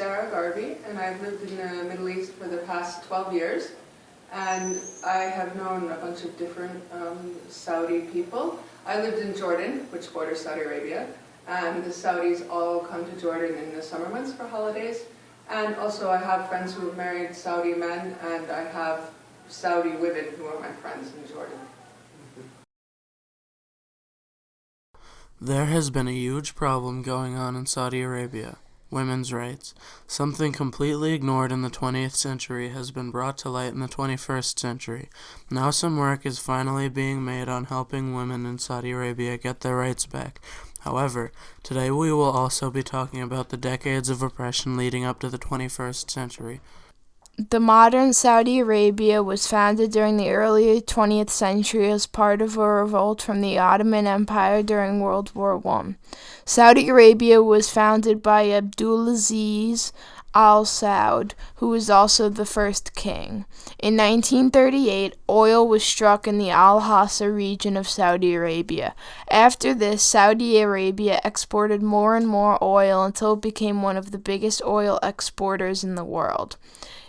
Sarah Garvey, and I've lived in the Middle East for the past 12 years. And I have known a bunch of different Saudi people. I lived in Jordan, which borders Saudi Arabia, and the Saudis all come to Jordan in the summer months for holidays. And also I have friends who have married Saudi men, and I have Saudi women who are my friends in Jordan. There has been a huge problem going on in Saudi Arabia. Women's rights. Something completely ignored in the 20th century has been brought to light in the 21st century. Now some work is finally being made on helping women in Saudi Arabia get their rights back. However, today we will also be talking about the decades of oppression leading up to the 21st century. The modern Saudi Arabia was founded during the early 20th century as part of a revolt from the Ottoman Empire during World War I. Saudi Arabia was founded by Abdulaziz Al Saud, who was also the first king. In 1938, oil was struck in the Al-Hassa region of Saudi Arabia. After this, Saudi Arabia exported more and more oil until it became one of the biggest oil exporters in the world.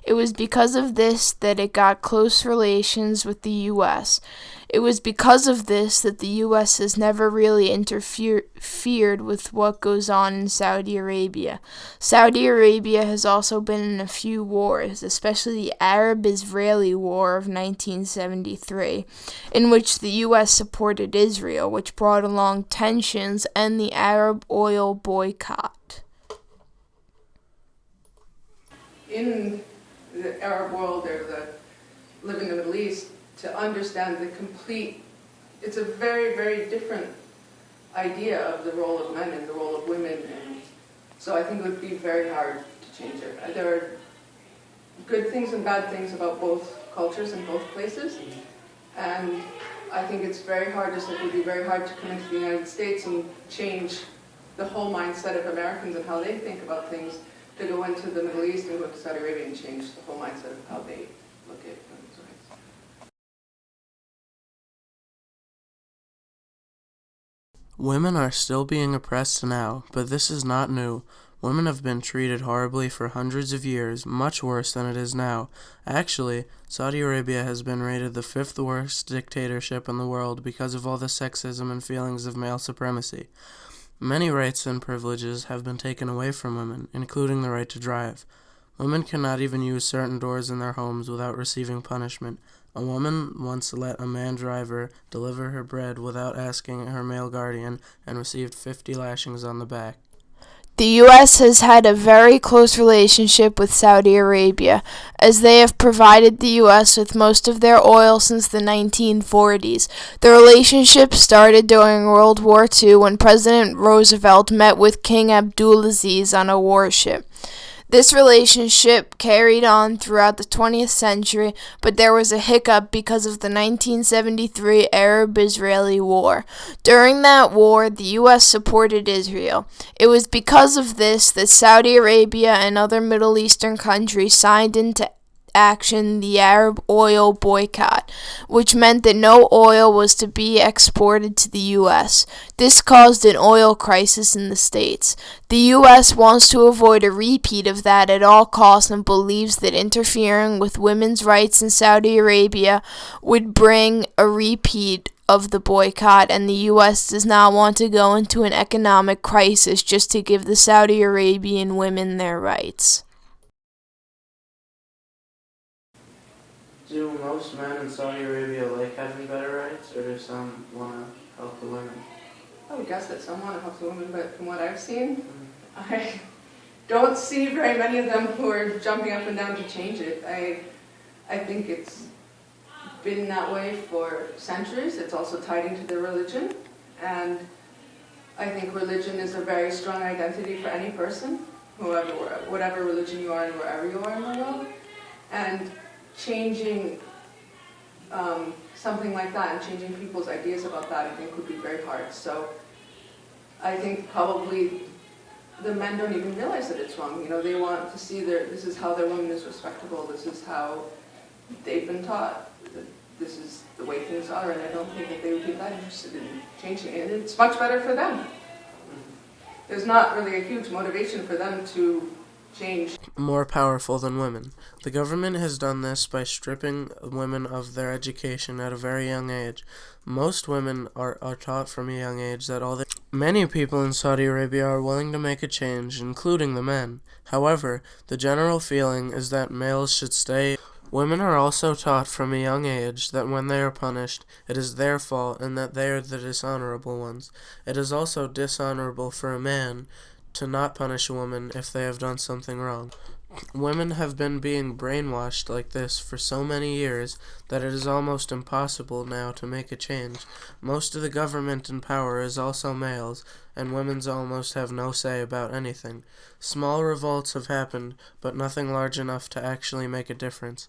It was because of this that it got close relations with the U.S. It was because of this that the U.S. has never really interfered with what goes on in Saudi Arabia. Saudi Arabia has also been in a few wars, especially the Arab-Israeli War of 1973, in which the U.S. supported Israel, which brought along tensions and the Arab oil boycott. In the Arab world or live in the Middle East, to understand it's a very, very different idea of the role of men and the role of women. And so I think it would be very hard to change it. There are good things and bad things about both cultures and both places. And I think it's very hard, just like it would be very hard to come into the United States and change the whole mindset of Americans and how they think about things, to go into the Middle East and go to Saudi Arabia and change the whole mindset of how they look at women's rights. Women are still being oppressed now, but this is not new. Women have been treated horribly for hundreds of years, much worse than it is now. Actually, Saudi Arabia has been rated the 5th worst dictatorship in the world because of all the sexism and feelings of male supremacy. Many rights and privileges have been taken away from women, including the right to drive. Women cannot even use certain doors in their homes without receiving punishment. A woman once let a man drive her deliver her bread without asking her male guardian and received 50 lashings on the back. The U.S. has had a very close relationship with Saudi Arabia, as they have provided the U.S. with most of their oil since the 1940s. The relationship started during World War II when President Roosevelt met with King Abdulaziz on a warship. This relationship carried on throughout the 20th century, but there was a hiccup because of the 1973 Arab-Israeli War. During that war, the U.S. supported Israel. It was because of this that Saudi Arabia and other Middle Eastern countries signed into action the Arab oil boycott, which meant that no oil was to be exported to the U.S. This caused an oil crisis in the States. The U.S. wants to avoid a repeat of that at all costs and believes that interfering with women's rights in Saudi Arabia would bring a repeat of the boycott, and the U.S. does not want to go into an economic crisis just to give the Saudi Arabian women their rights. Do most men in Saudi Arabia like having better rights, or do some want to help the women? I would guess that some want to help the women, but from what I've seen, I don't see very many of them who are jumping up and down to change it. I think it's been that way for centuries. It's also tied into their religion, and I think religion is a very strong identity for any person, whatever religion you are and wherever you are in the world. And changing something like that and changing people's ideas about that, I think, would be very hard. So I think probably the men don't even realize that it's wrong. You know, they want to see this is how their woman is respectable, this is how they've been taught, that this is the way things are, and I don't think that they would be that interested in changing it. And it's much better for them. There's not really a huge motivation for them to change. More powerful than women. The government has done this by stripping women of their education at a very young age. Most women are taught from a young age that Many people in Saudi Arabia are willing to make a change, including the men. However, the general feeling is that males should stay. Women are also taught from a young age that when they are punished, it is their fault and that they are the dishonorable ones. It is also dishonorable for a man to not punish a woman if they have done something wrong. Women have been being brainwashed like this for so many years that it is almost impossible now to make a change. Most of the government in power is also males, and women almost have no say about anything. Small revolts have happened, but nothing large enough to actually make a difference.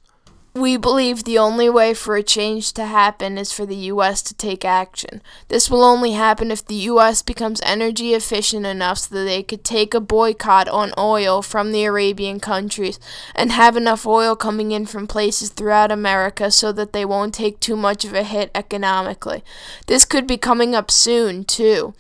We believe the only way for a change to happen is for the U.S. to take action. This will only happen if the U.S. becomes energy efficient enough so that they could take a boycott on oil from the Arabian countries and have enough oil coming in from places throughout America so that they won't take too much of a hit economically. This could be coming up soon, too,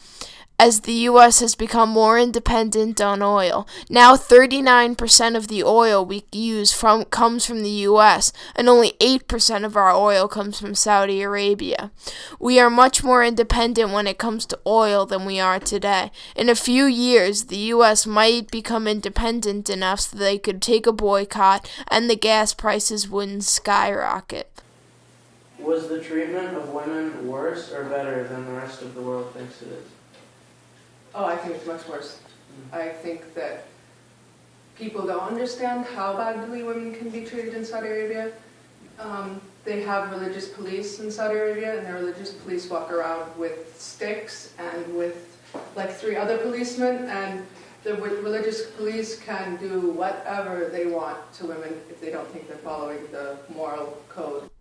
as the U.S. has become more independent on oil. Now 39% of the oil we use comes from the U.S., and only 8% of our oil comes from Saudi Arabia. We are much more independent when it comes to oil than we are today. In a few years, the U.S. might become independent enough so they could take a boycott and the gas prices wouldn't skyrocket. Was the treatment of women worse or better than the rest of the world thinks it is? Oh, I think it's much worse. I think that people don't understand how badly women can be treated in Saudi Arabia. They have religious police in Saudi Arabia, and their religious police walk around with sticks and with like 3 other policemen, and the religious police can do whatever they want to women if they don't think they're following the moral code.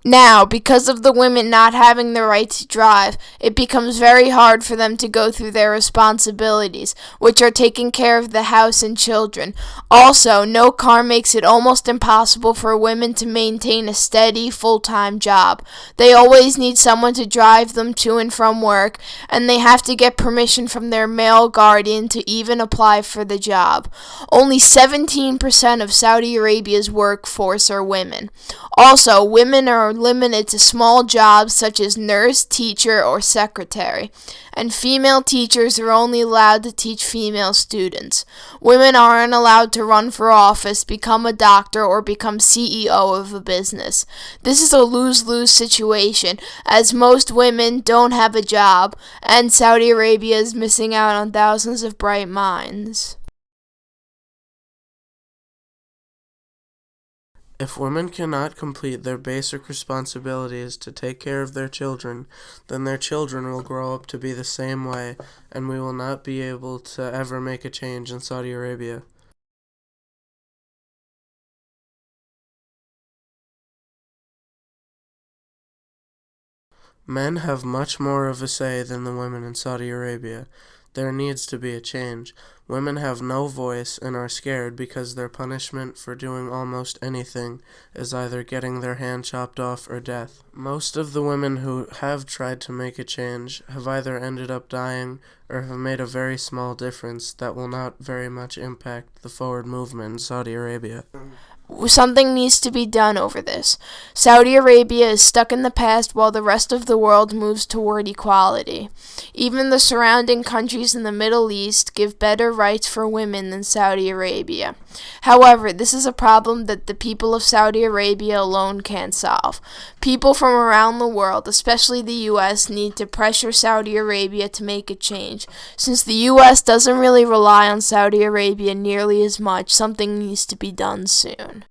Now, because of the women not having the right to drive, it becomes very hard for them to go through their responsibilities, which are taking care of the house and children. Also, no car makes it almost impossible for women to maintain a steady, full-time job. They always need someone to drive them to and from work, and they have to get permission from their male guardian to even apply for the job. Only 17% of Saudi Arabia's workforce are women. Also, women are limited to small jobs such as nurse, teacher, or secretary, and female teachers are only allowed to teach female students. Women aren't allowed to run for office, become a doctor, or become CEO of a business. This is a lose-lose situation, as most women don't have a job, and Saudi Arabia is missing out on thousands of bright minds. If women cannot complete their basic responsibilities to take care of their children, then their children will grow up to be the same way, and we will not be able to ever make a change in Saudi Arabia. Men have much more of a say than the women in Saudi Arabia. There needs to be a change. Women have no voice and are scared because their punishment for doing almost anything is either getting their hand chopped off or death. Most of the women who have tried to make a change have either ended up dying or have made a very small difference that will not very much impact the forward movement in Saudi Arabia. Something needs to be done over this. Saudi Arabia is stuck in the past while the rest of the world moves toward equality. Even the surrounding countries in the Middle East give better rights for women than Saudi Arabia. However, this is a problem that the people of Saudi Arabia alone can't solve. People from around the world, especially the U.S., need to pressure Saudi Arabia to make a change. Since the U.S. doesn't really rely on Saudi Arabia nearly as much, something needs to be done soon.